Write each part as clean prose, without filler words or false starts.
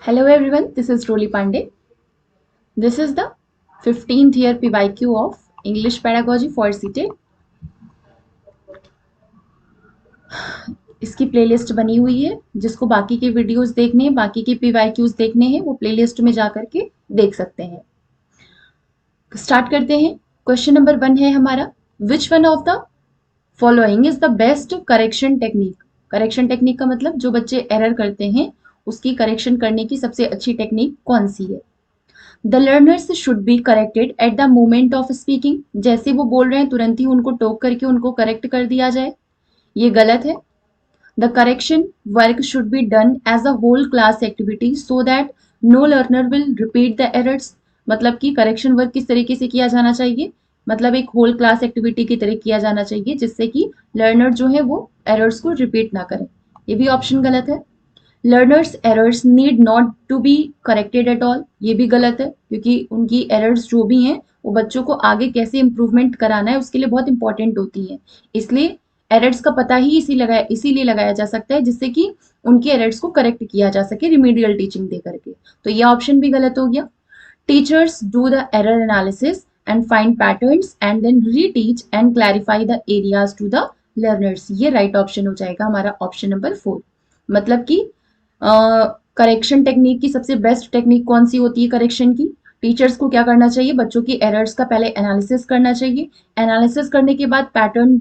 Hello everyone, this is Roli Pandey. This is the 15th year PYQ of English Pedagogy for CTET. इसकी playlist बनी हुई है, जिसको बाकी के वीडियोस देखने हैं, बाकी के PYQs देखने हैं, वो प्लेलिस्ट में जा करके देख सकते हैं। स्टार्ट करते हैं। क्वेश्चन नंबर 1 है हमारा, विच one of the following is the best correction technique. Correction technique का मतलब जो बच्चे एरर करते हैं उसकी करेक्शन करने की सबसे अच्छी टेक्निक कौन सी है। The learners should be corrected at the moment of speaking. जैसे वो बोल रहे हैं तुरंत ही उनको टोक करके उनको करेक्ट कर दिया जाए, ये गलत है। The correction work should be done as a whole class activity so that no learner will repeat the errors. मतलब कि करेक्शन वर्क किस तरीके से किया जाना चाहिए, मतलब एक होल क्लास एक्टिविटी की तरह किया जाना चाहिए, जिससे कि लर्नर जो है वो एरर्स को रिपीट ना करें। ये भी ऑप्शन गलत है। Learners errors need not to be corrected at all, ये भी गलत है, क्योंकि उनकी एरर्स जो भी हैं वो बच्चों को आगे कैसे इंप्रूवमेंट कराना है उसके लिए बहुत इंपॉर्टेंट होती हैं। इसलिए एरर्स का पता ही इसीलिए लगाया जा सकता है जिससे कि उनके एरर्स को करेक्ट किया जा सके रिमीडियल टीचिंग दे करके। तो ये ऑप्शन भी गलत हो गया। Teachers do the error analysis and find patterns and then reteach and clarify the areas to the learners, ये राइट ऑप्शन हो जाएगा हमारा ऑप्शन नंबर 4। मतलब कि करेक्शन टेक्निक की सबसे बेस्ट टेक्निक कौन सी होती है करेक्शन की। टीचर्स को क्या करना चाहिए, बच्चों की एरर्स का पहले एनालिसिस करना चाहिए। एनालिसिस करने के बाद पैटर्न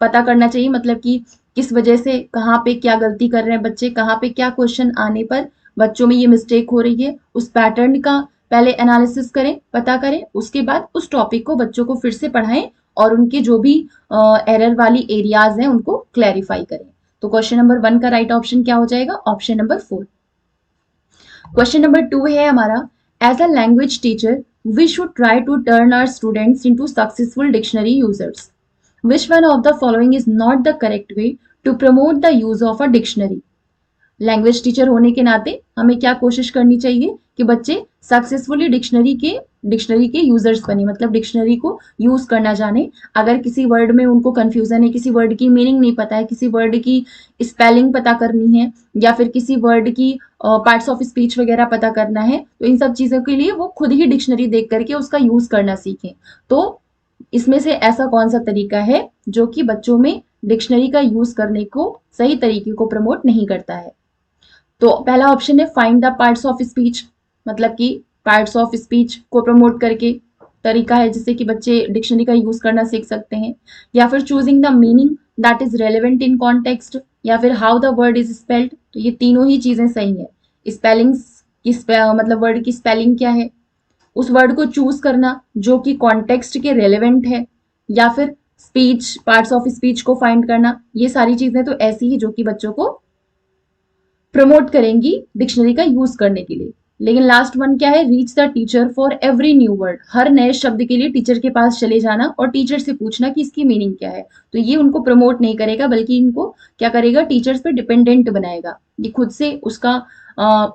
पता करना चाहिए, मतलब कि किस वजह से कहाँ पे क्या गलती कर रहे हैं बच्चे, कहाँ पे क्या क्वेश्चन आने पर बच्चों में ये मिस्टेक हो रही है, उस पैटर्न का पहले एनालिसिस करें, पता करें। उसके बाद उस टॉपिक को बच्चों को फिर से पढ़ाएं और उनके जो भी एरर वाली एरियाज हैं उनको क्लैरिफाई करें। तो क्वेश्चन नंबर 1 का राइट ऑप्शन क्या हो जाएगा, ऑप्शन नंबर 4। क्वेश्चन नंबर 2 है हमारा, as a language teacher we should try to turn our students into successful dictionary users. Which one of the following is not the correct way to promote the use of a dictionary. Language teacher होने के नाते हमें क्या कोशिश करनी चाहिए कि बच्चे सक्सेसफुली डिक्शनरी के यूजर्स बने, मतलब डिक्शनरी को यूज करना जाने। अगर किसी वर्ड में उनको कंफ्यूजन है, किसी वर्ड की मीनिंग नहीं पता है, किसी वर्ड की स्पेलिंग पता करनी है, या फिर किसी वर्ड की पार्ट्स ऑफ स्पीच वगैरह पता करना है, तो इन सब चीजों के लिए वो खुद ही डिक्शनरी देख करके उसका यूज करना सीखें। तो इसमें से ऐसा कौन सा तरीका है जो कि बच्चों में डिक्शनरी का यूज करने को सही तरीके को प्रमोट नहीं करता है। तो पहला ऑप्शन है find the parts of speech, मतलब कि पार्ट्स ऑफ स्पीच को प्रमोट करके तरीका है जिससे कि बच्चे डिक्शनरी का यूज करना सीख सकते हैं। या फिर choosing the meaning that is relevant in context, या फिर how the word is spelled. तो ये तीनों ही चीजें सही है। स्पेलिंग्स की मतलब वर्ड की स्पेलिंग क्या है, उस वर्ड को चूज करना जो कि कॉन्टेक्स्ट के रेलिवेंट है, या फिर स्पीच पार्ट्स ऑफ स्पीच को फाइंड करना। ये सारी चीजें तो ऐसी ही जो कि बच्चों को प्रमोट करेंगी डिक्शनरी का यूज करने के लिए। लेकिन लास्ट वन क्या है, reach the teacher for every new word. हर नए शब्द के लिए टीचर के पास चले जाना और टीचर से पूछना कि इसकी मीनिंग क्या है। तो ये उनको प्रमोट नहीं करेगा, बल्कि इनको क्या करेगा, टीचर्स पे डिपेंडेंट बनाएगा। ये खुद से उसका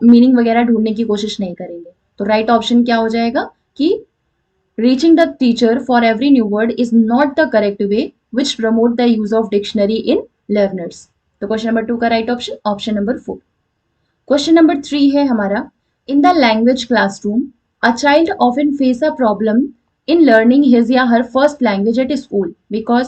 मीनिंग वगैरह ढूंढने की कोशिश नहीं करेंगे। तो राइट ऑप्शन क्या हो जाएगा कि reaching the teacher for every new word is not the correct way which promote the use of dictionary in learners. तो क्वेश्चन नंबर 2 का right option option number 4। Question number 3 है हमारा, in the language classroom a child often face a problem in learning his या her first language at school because.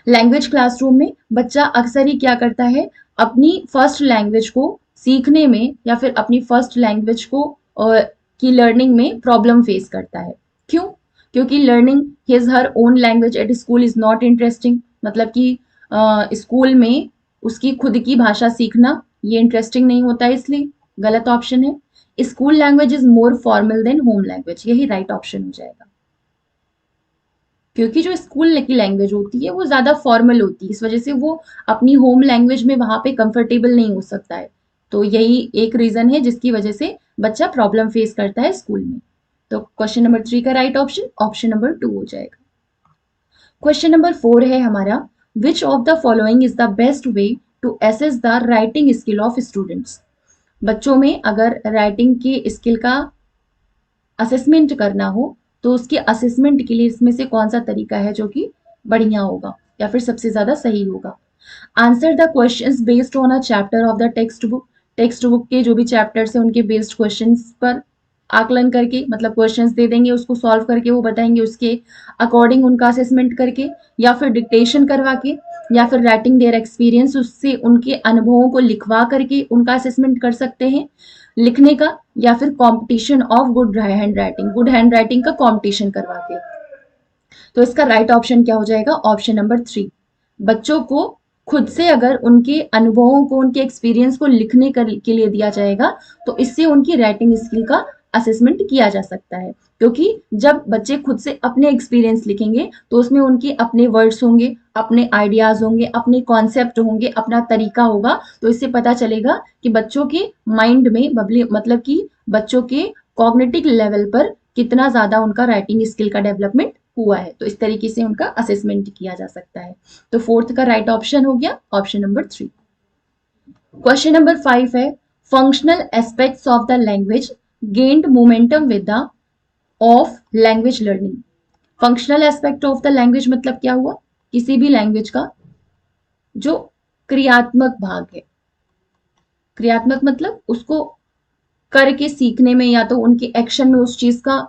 लैंग्वेज क्लासरूम में बच्चा अक्सर ही क्या करता है, अपनी फर्स्ट लैंग्वेज को सीखने में या फिर अपनी फर्स्ट लैंग्वेज को की लर्निंग में प्रॉब्लम फेस करता है। क्यों? क्योंकि learning his her own language at school is not interesting, मतलब कि स्कूल में उसकी खुद की भाषा सीखना ये इंटरेस्टिंग नहीं होता है, इसलिए गलत ऑप्शन है। School language is more formal than home language, यही राइट ऑप्शन हो जाएगा। क्योंकि जो स्कूल की लैंग्वेज होती है वो ज्यादा फॉर्मल होती है, इस वजह से वो अपनी होम लैंग्वेज में वहां पे कंफर्टेबल नहीं हो सकता है। तो यही एक रीजन है जिसकी वजह से बच्चा प्रॉब्लम फेस करता है स्कूल में। तो क्वेश्चन नंबर 3 का राइट ऑप्शन ऑप्शन नंबर 2 हो जाएगा। क्वेश्चन नंबर 4 है हमारा, which of the following is the best way to assess the writing skill of students. बच्चों में अगर राइटिंग की स्किल का असेसमेंट करना हो तो उसके असेसमेंट के लिए इसमें से कौन सा तरीका है जो कि बढ़िया होगा या फिर सबसे ज्यादा सही होगा। Answer the questions based on a chapter of the text book. Text book के जो भी चैप्टर्स हैं उनके बेस्ड क्वेश्चंस पर आकलन करके, मतलब क्वेश्चंस दे देंगे, उसको सॉल्व करके वो बताएंगे, उसके अकॉर्डिंग उनका असेसमेंट करके, या फिर डिक्टेशन करवा के, या फिर राइटिंग देयर एक्सपीरियंस, उससे उनके अनुभवों को लिखवा करके उनका असेसमेंट कर सकते हैं लिखने का, या फिर competition of good hand writing, good hand writing का कंपटीशन करवा के। तो इसका राइट ऑप्शन क्या हो जाएगा? Option number 3। बच्चों को खुद से अगर उनके अनुभवों को, उनके एक्सपीरियंस को लिखने के लिए दिया जाएगा तो इससे उनकी राइटिंग स्किल का असेसमेंट किया जा सकता है, क्योंकि जब बच्चे खुद से अपने एक्सपीरियंस लिखेंगे तो उसमें उनके अपने वर्ड्स होंगे, अपने आइडियाज होंगे, अपने कॉन्सेप्ट होंगे, अपना तरीका होगा। तो इससे पता चलेगा कि बच्चों के माइंड में मतलब कि बच्चों के कॉग्निटिव लेवल पर कितना ज्यादा उनका राइटिंग स्किल का डेवलपमेंट हुआ है। तो इस तरीके से उनका असेसमेंट किया जा सकता है। तो फोर्थ का राइट ऑप्शन हो गया ऑप्शन नंबर 3। क्वेश्चन नंबर 5 है, functional aspects of the language gained momentum with the of language learning. Functional aspect of the language मतलब क्या हुआ? किसी भी लैंग्वेज का जो क्रियात्मक भाग है, क्रियात्मक मतलब उसको करके सीखने में, या तो उनके एक्शन में उस चीज का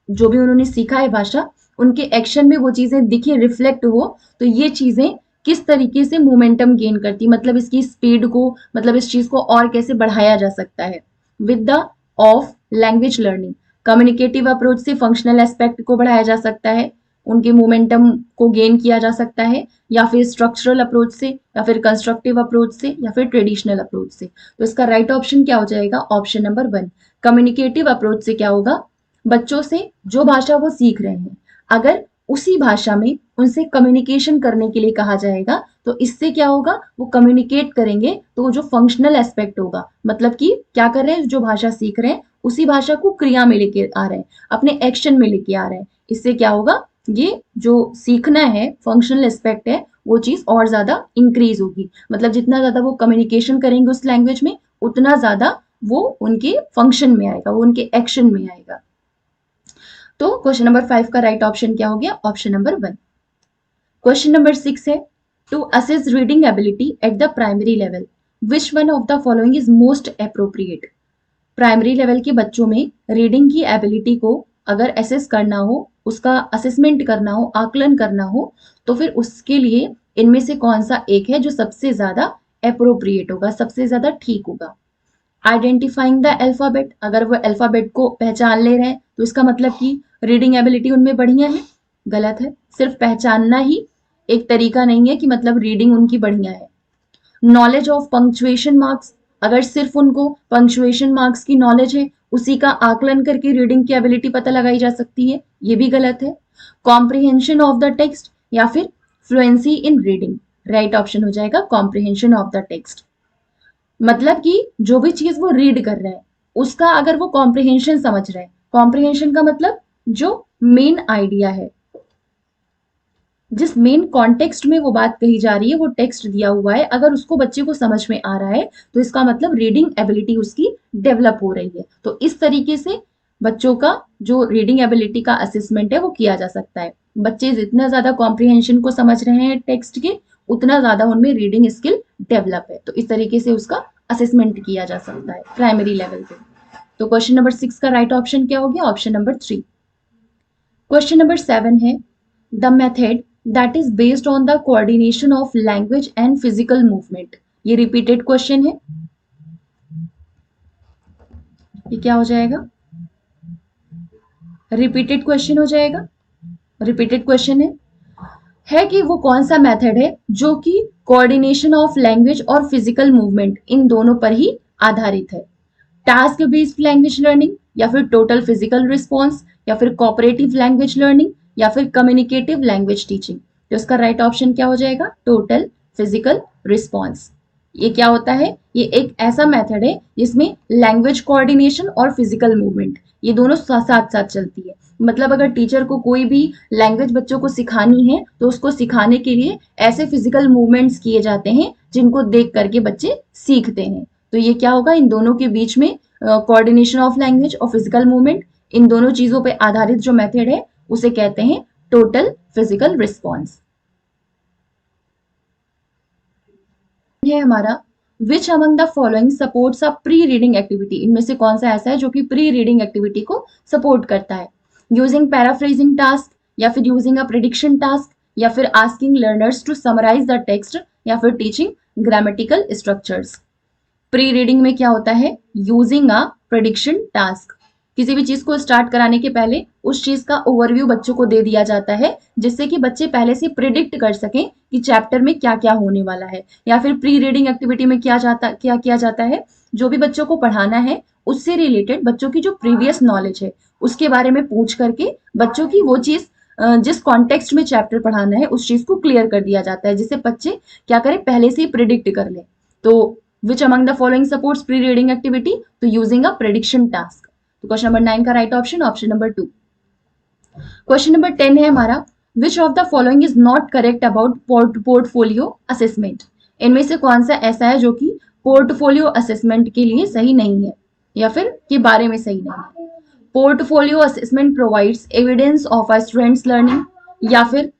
जो भी उन्होंने सीखा है भाषा, उनके एक्शन में वो चीजें दिखे, रिफ्लेक्ट हो, तो ये चीजें किस तरीके से मोमेंटम गेन करती, मतलब इसकी स्पीड को, मतलब इस चीज को और कैसे बढ़ाया जा सकता है। With the of language learning, communicative approach से फंक्शनल एस्पेक्ट को बढ़ाया जा सकता है, उनके मोमेंटम को गेन किया जा सकता है, या फिर स्ट्रक्चरल अप्रोच से, या फिर कंस्ट्रक्टिव अप्रोच से, या फिर ट्रेडिशनल अप्रोच से। तो इसका राइट ऑप्शन क्या हो जाएगा? Option number 1। कम्युनिकेटिव अप्रोच से क्या होगा? बच्चों से जो भाषा वो सीख रहे हैं, अगर उसी भाषा में उनसे कम्युनिकेशन करने के लिए कहा जाएगा तो इससे क्या होगा? वो कम्युनिकेट करेंगे, तो जो फंक्शनल एस्पेक्ट होगा, मतलब कि क्या कर रहे हैं, जो भाषा सीख रहे हैं उसी भाषा को क्रिया में लेके आ रहे हैं, अपने एक्शन में लेके आ रहे हैं। इससे क्या होगा? ये जो सीखना है, फंक्शनल एस्पेक्ट है, वो चीज और ज्यादा इंक्रीज होगी। मतलब जितना ज्यादा वो कम्युनिकेशन करेंगे उस लैंग्वेज में, उतना ज्यादा वो उनके फंक्शन में आएगा, वो उनके एक्शन में आएगा। तो क्वेश्चन नंबर 5 का राइट ऑप्शन क्या हो गया? Option number 1। क्वेश्चन नंबर 6 है, to assess reading ability at the primary level which one of the following is most appropriate. Primary level के बच्चों में रीडिंग की एबिलिटी को अगर असेस करना हो, उसका असेसमेंट करना हो, आकलन करना हो, तो फिर उसके लिए इनमें से कौन सा एक है जो सबसे ज्यादा अप्रोप्रिएट होगा, सबसे ज्यादा ठीक होगा। आइडेंटिफाइंग द अल्फाबेट, अगर वो अल्फाबेट को पहचान ले रहे हैं तो इसका मतलब कि रीडिंग एबिलिटी उनमें बढ़िया है। गलत है, सिर्फ पहचानना ही एक तरीका नहीं है कि मतलब रीडिंग उनकी बढ़िया है। नॉलेज ऑफ पंक्चुएशन मार्क्स, अगर सिर्फ उनको पंक्चुएशन मार्क्स की नॉलेज है, उसी का आकलन करके रीडिंग की एबिलिटी पता लगाई जा सकती है, ये भी गलत है। कॉम्प्रिहेंशन ऑफ द टेक्स्ट या फिर fluency in reading, right option हो जाएगा कॉम्प्रिहेंशन ऑफ द टेक्स्ट। मतलब कि जो भी चीज वो रीड कर रहे हैं उसका अगर वो कॉम्प्रिहेंशन समझ रहे हैं, कॉम्प्रिहेंशन का मतलब जो मेन आइडिया है, जिस मेन कॉन्टेक्स्ट में वो बात कही जा रही है, वो टेक्स्ट दिया हुआ है, अगर उसको बच्चे को समझ में आ रहा है तो इसका मतलब रीडिंग एबिलिटी उसकी डेवलप हो रही है। तो इस तरीके से बच्चों का जो रीडिंग एबिलिटी का असेसमेंट है वो किया जा सकता है। बच्चे जितना ज्यादा कॉम्प्रिहेंशन को समझ रहे हैं टेक्स्ट के, उतना ज्यादा उनमें रीडिंग स्किल डेवलप है। तो इस तरीके से उसका असेसमेंट किया जा सकता है प्राइमरी लेवल पे। तो क्वेश्चन नंबर 6 का राइट ऑप्शन क्या हो गया? Option number 3। क्वेश्चन नंबर 7 है, the method that is based on the coordination of language and physical movement. ये रिपीटेड क्वेश्चन है, ये क्या हो जाएगा? रिपीटेड क्वेश्चन हो जाएगा। रिपीटेड क्वेश्चन है कि वो कौन सा मेथड है जो कि कोऑर्डिनेशन ऑफ लैंग्वेज और फिजिकल मूवमेंट इन दोनों पर ही आधारित है। टास्क बेस्ड लैंग्वेज लर्निंग, या फिर टोटल फिजिकल रिस्पॉन्स, या फिर कोऑपरेटिव लैंग्वेज लर्निंग, या फिर कम्युनिकेटिव लैंग्वेज टीचिंग। तो इसका राइट ऑप्शन क्या हो जाएगा? Total physical response. ये क्या होता है? ये एक ऐसा मेथड है जिसमें लैंग्वेज कोऑर्डिनेशन और फिजिकल मूवमेंट ये दोनों साथ साथ चलती है। मतलब अगर टीचर को कोई भी लैंग्वेज बच्चों को सिखानी है तो उसको सिखाने के लिए ऐसे फिजिकल मूवमेंट्स किए जाते हैं जिनको देख करके बच्चे सीखते हैं। तो ये क्या होगा? इन दोनों के बीच में कोऑर्डिनेशन ऑफ लैंग्वेज और फिजिकल मूवमेंट, इन दोनों चीजों पे आधारित जो मेथड है उसे कहते हैं टोटल फिजिकल रिस्पॉन्स। है हमारा, which among the following supports a pre reading activity, इनमें से कौन सा ऐसा है जो कि प्री रीडिंग एक्टिविटी को सपोर्ट करता है? यूजिंग पैराफ्रेजिंग टास्क, या फिर यूजिंग अ प्रिडिक्शन टास्क, या फिर asking learners to summarise the text, या फिर teaching grammatical structures. Pre reading में क्या होता है? यूजिंग अ प्रेडिक्शन टास्क, किसी भी चीज को स्टार्ट कराने के पहले उस चीज का ओवरव्यू बच्चों को दे दिया जाता है, जिससे कि बच्चे पहले से प्रिडिक्ट कर सकें कि चैप्टर में क्या क्या होने वाला है। या फिर प्री रीडिंग एक्टिविटी में क्या किया जाता है, जो भी बच्चों को पढ़ाना है उससे रिलेटेड बच्चों की जो प्रीवियस नॉलेज है उसके बारे में पूछ करके बच्चों की वो चीज जिस कॉन्टेक्स्ट में चैप्टर पढ़ाना है उस चीज को क्लियर कर दिया जाता है, जिससे बच्चे क्या करें, पहले से ही प्रिडिक्ट कर ले। तो which among the following supports pre-reading activity? तो using a prediction task। तो क्वेश्चन नंबर 9 का राइट ऑप्शन ऑप्शन नंबर 2। क्वेश्चन नंबर 10 है हमारा, which of the following is not correct about portfolio assessment? इनमें से कौन सा ऐसा है जो कि पोर्टफोलियो असेसमेंट के लिए सही नहीं है या फिर के बारे में सही नहीं है? Portfolio assessment provides evidence of a students learning, या फिर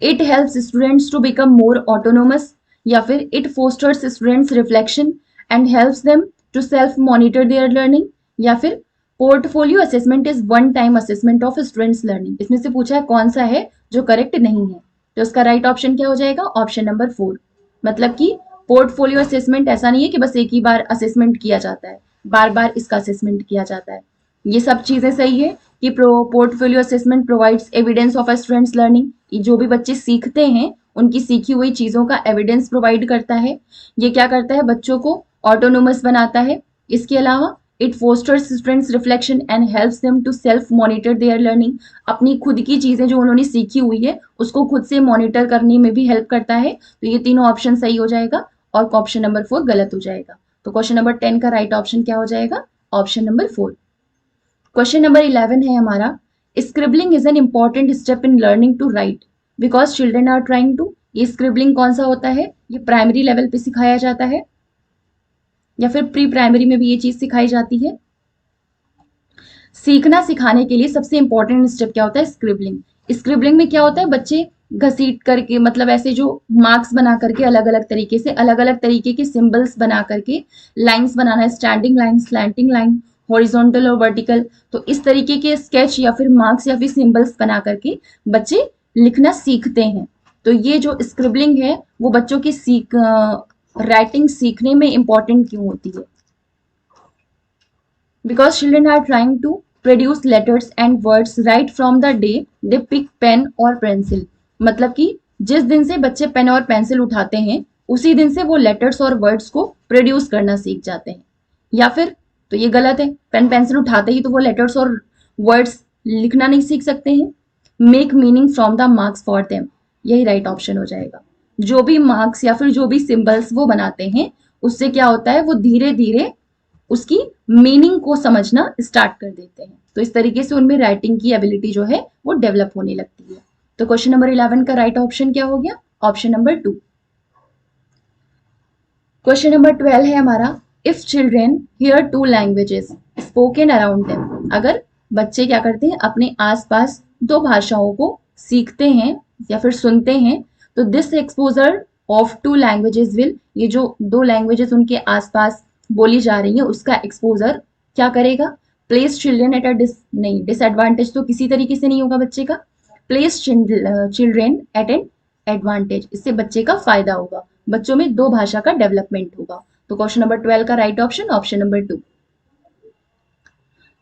it helps students to become more autonomous, या फिर it fosters students reflection and helps them to self monitor their learning, या फिर portfolio assessment is one time assessment of students learning. इसमें से पूछा है कौन सा है जो करेक्ट नहीं है, तो इसका राइट ऑप्शन क्या हो जाएगा? Option number 4। मतलब कि पोर्टफोलियो असेसमेंट ऐसा नहीं है कि बस एक ही बार असेसमेंट किया जाता है, बार बार इसका असेसमेंट किया जाता है। ये सब चीजें सही है कि portfolio assessment provides evidence of a students learning, जो भी बच्चे सीखते हैं उनकी सीखी हुई चीजों का एविडेंस प्रोवाइड करता है। ये क्या करता है? बच्चों को ऑटोनोमस बनाता है। इसके अलावा it fosters students reflection and helps them to self monitor their learning, अपनी खुद की चीजें जो उन्होंने सीखी हुई है उसको खुद से मॉनिटर करने में भी हेल्प करता है। तो ये तीनों ऑप्शन सही हो जाएगा और ऑप्शन नंबर 4 गलत हो जाएगा। तो क्वेश्चन नंबर 10 का राइट ऑप्शन क्या हो जाएगा? Option number 4। क्वेश्चन नंबर 11 है हमारा, scribbling is an important step in learning to write because children are trying to. ये स्क्रिबलिंग कौन सा होता है? ये प्राइमरी लेवल पे सिखाया जाता है या फिर प्री प्राइमरी में भी ये चीज सिखाई जाती है? सीखना सिखाने के लिए सबसे इंपॉर्टेंट स्टेप क्या होता है? स्क्रिबलिंग। स्क्रिबलिंग में क्या होता है? बच्चे घसीट करके, मतलब ऐसे जो मार्क्स बना करके अलग अलग तरीके से अलग अलग तरीके के सिंबल्स बना करके लाइंस बनाना है, standing line, slanting line, horizontal और वर्टिकल। तो इस तरीके के स्केच या फिर मार्क्स या फिर सिंबल्स बना करके बच्चे लिखना सीखते हैं। तो ये जो स्क्रिबलिंग है वो बच्चों की राइटिंग सीखने में इंपॉर्टेंट क्यों होती है? Because children are trying to produce letters and words right from the day they pick pen और पेंसिल। मतलब कि जिस दिन से बच्चे पेन और पेंसिल उठाते हैं उसी दिन से वो लेटर्स और वर्ड्स को प्रोड्यूस करना सीख जाते हैं। या फिर तो ये गलत है, पेन पेंसिल उठाते ही तो वो लेटर्स और वर्ड्स लिखना नहीं सीख सकते हैं। Make meaning from the marks for them, यही राइट ऑप्शन हो जाएगा। जो भी मार्क्स या फिर जो भी सिंबल्स वो बनाते हैं उससे क्या होता है? वो धीरे धीरे उसकी मीनिंग को समझना स्टार्ट कर देते हैं। तो इस तरीके से उनमें राइटिंग की एबिलिटी जो है वो डेवलप होने लगती है। तो क्वेश्चन नंबर 11 का राइट ऑप्शन क्या हो गया? Option number 2। क्वेश्चन नंबर 12 है हमारा, if children here to languages spoken around them. अगर बच्चे क्या करते हैं? अपने आसपास दो भाषाओं को सीखते हैं या फिर सुनते हैं, तो this exposure of to languages will, ये जो दो लैंग्वेजेस उनके आसपास बोली जा रही है उसका एक्सपोजर क्या करेगा? Place children at a disadvantage तो किसी तरीके से नहीं होगा बच्चे का। Place children at an advantage, इससे बच्चे का फायदा होगा, बच्चों में दो भाषा का डेवलपमेंट होगा। तो क्वेश्चन नंबर 12 का राइट ऑप्शन ऑप्शन नंबर 2।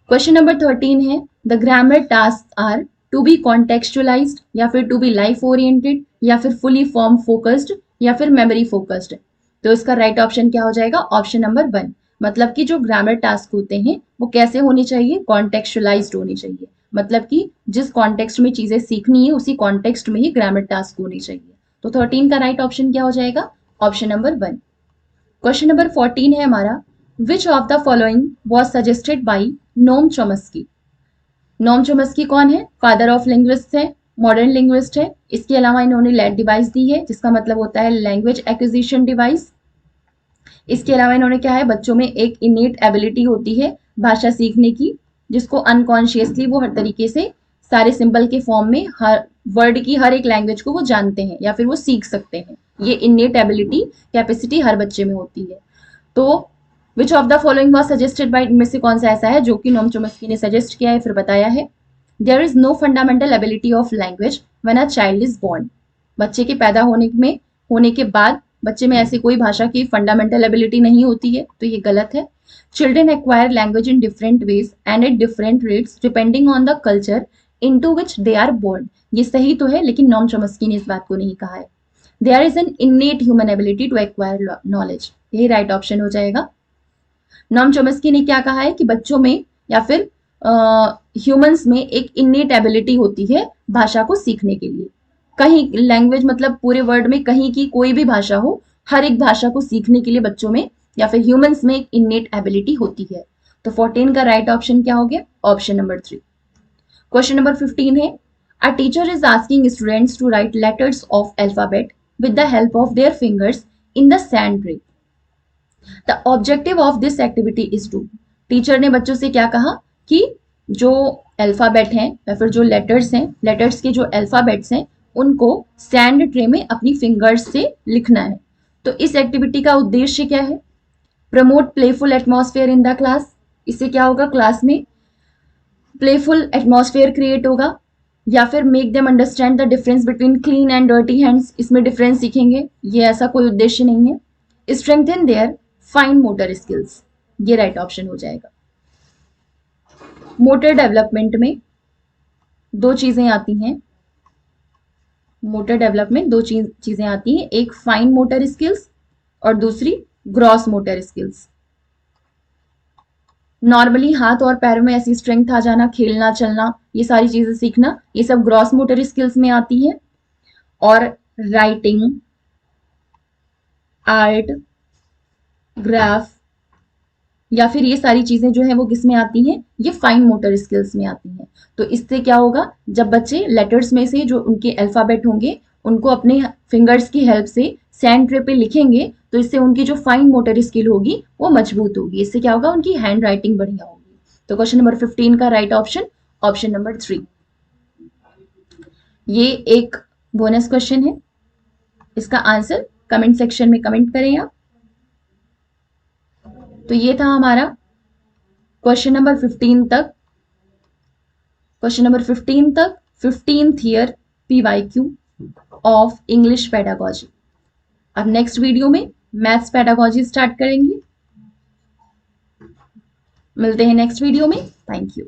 क्वेश्चन नंबर 13 है, the grammar task are to be contextualized, या फिर टू बी लाइफ ओरिएंटेड, या फिर फुली फॉर्म फोकस्ड, या फिर मेमोरी फोकस्ड। तो इसका राइट ऑप्शन क्या हो जाएगा? Option number 1। मतलब कि जो ग्रामर टास्क होते हैं वो कैसे होने चाहिए? कॉन्टेक्चुअलाइज्ड होने चाहिए। मतलब कि जिस कॉन्टेक्स्ट में चीजें सीखनी है उसी कॉन्टेक्स्ट में ही ग्रामर टास्क होनी चाहिए। तो 13 का राइट ऑप्शन क्या हो जाएगा? Option number 1। क्वेश्चन नंबर 14 है हमारा, which of the following was suggested by Noam Chomsky. Noam Chomsky कौन है? फादर ऑफ लिंग्विस्ट है, मॉडर्न लिंग्विस्ट है। इसके अलावा इन्होंने लैट डिवाइस दी है जिसका मतलब होता है लैंग्वेज एक्विजिशन डिवाइस। इसके अलावा इन्होंने क्या है? बच्चों में एक इनेट एबिलिटी होती है भाषा सीखने की, जिसको अनकॉन्शियसली वो हर तरीके से सारे सिंबल के फॉर्म में हर वर्ड की हर एक लैंग्वेज को वो जानते हैं या फिर वो सीख सकते हैं। ये इननेट एबिलिटी कैपेसिटी हर बच्चे में होती है। तो विच of the following was suggested by, इनमें से कौन सा ऐसा है जो कि नोम चोम्स्की ने सजेस्ट किया है फिर बताया है। There is no fundamental ability of language when a child is born. बच्चे के पैदा होने के बाद बच्चे में ऐसी कोई भाषा की फंडामेंटल एबिलिटी नहीं होती है, तो ये गलत है। Children acquire language in different ways and at different rates depending on the culture into which they are born. ये सही तो है, लेकिन नॉम चोम्स्की ने इस बात को नहीं कहा है। There is an innate human ability to acquire knowledge, ये राइट ऑप्शन हो जाएगा। नॉम चोम्स्की ने क्या कहा है कि बच्चों में या फिर ह्यूमंस में एक इन्नेट एबिलिटी होती है भाषा को सीखने के लिए। कहीं लैंग्वेज मतलब पूरे वर्ल्ड में कहीं की कोई भी भाषा हो, हर एक भाषा को सीखने के लिए बच्चों में या फिर ह्यूमंस में एक इन्नेट एबिलिटी होती है। तो 14 का राइट ऑप्शन क्या हो गया? Option number 3। क्वेश्चन नंबर 15 है, a teacher is asking students to write letters of alphabet with the help of their fingers in the sand tray. The objective of this activity is to. Teacher ने बच्चों से क्या कहा कि जो alphabet हैं या फिर जो लेटर्स हैं, लेटर्स के जो अल्फाबेट्स हैं उनको सैंड ट्रे में अपनी फिंगर्स से लिखना है। तो इस एक्टिविटी का उद्देश्य क्या है? Promote playful atmosphere in the class. इससे क्या होगा? क्लास में प्लेफुल एटमॉस्फेयर क्रिएट होगा। या फिर make them understand the difference between clean and dirty hands, इसमें डिफरेंस सीखेंगे। ये ऐसा कोई उद्देश्य नहीं है। Strengthen their fine motor skills, ये राइट ऑप्शन हो जाएगा। मोटर डेवलपमेंट में दो चीजें आती हैं, मोटर डेवलपमेंट दो चीजें आती हैं, एक फाइन मोटर स्किल्स और दूसरी ग्रॉस मोटर स्किल्स। नॉर्मली हाथ और पैरों में ऐसी स्ट्रेंथ आ जाना, खेलना चलना, ये सारी चीजें सीखना, ये सब ग्रॉस मोटर स्किल्स में आती है। और राइटिंग, आर्ट, ग्राफ या फिर ये सारी चीजें जो है वो किस में आती हैं? ये फाइन मोटर स्किल्स में आती हैं। तो इससे क्या होगा? जब बच्चे लेटर्स में से जो उनके अल्फाबेट होंगे उनको अपने फिंगर्स की हेल्प से सैंड ट्रे पे लिखेंगे, तो इससे उनकी जो फाइन मोटर स्किल होगी वो मजबूत होगी। इससे क्या होगा? उनकी हैंड राइटिंग बढ़िया होगी। तो क्वेश्चन नंबर 15 का राइट ऑप्शन ऑप्शन नंबर 3। ये एक बोनस क्वेश्चन है, इसका आंसर कमेंट सेक्शन में कमेंट करें आप। तो ये था हमारा क्वेश्चन नंबर 15 तक, क्वेश्चन नंबर 15 तक 15th year PYQ of English pedagogy. अब नेक्स्ट वीडियो में मैथ्स पेडागोजी स्टार्ट करेंगे। मिलते हैं नेक्स्ट वीडियो में। Thank you.